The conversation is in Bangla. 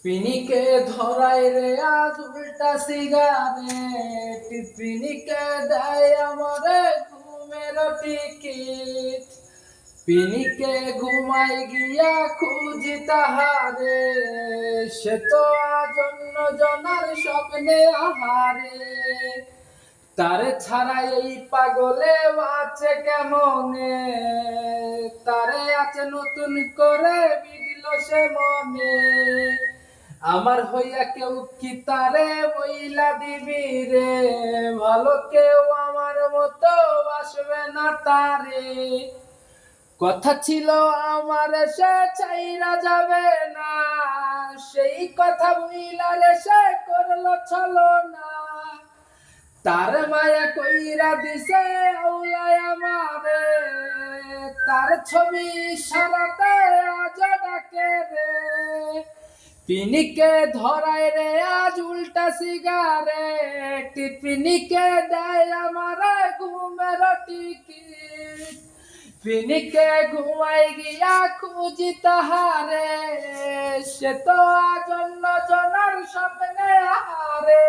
পিনিকে ধরাই রে আজ উল্টা সিগারেট, পিনিকে দেয় আমারে ঘুমের টিকিট। পিনিকে ঘুমাই গিয়া খুঁজি তাহারে, সে তো আজ অন্য জনার স্বপ্নে আহারে। তারে ছাড়া এই পাগলে আছে কেমনে, তারে আছে নতুন করে বিদিল সে মনে। আমার হইয়া কেউ কি তারে বইলা দিবি রে, ভালো কেউ আমার মতো আসবে না তারে। কথা ছিল আমার সে চাইরা যাবে না, সেই কথা বইলা রে সে করলো ছলনা। তার মায়া কইরা দিছে আউলায় আমারে, তার ছবি সারাতে আজ ডাকে রে। পিনিকে ধরায় রে আজ উল্টা সিগারেট, পিনিকে দেয় আমারে ঘুমের টিকিট। পিনিকে ঘুমাই গিয়া খুঁজি তাহারে, সে তো আজ অন্য জনার স্বপ্নে আহারে।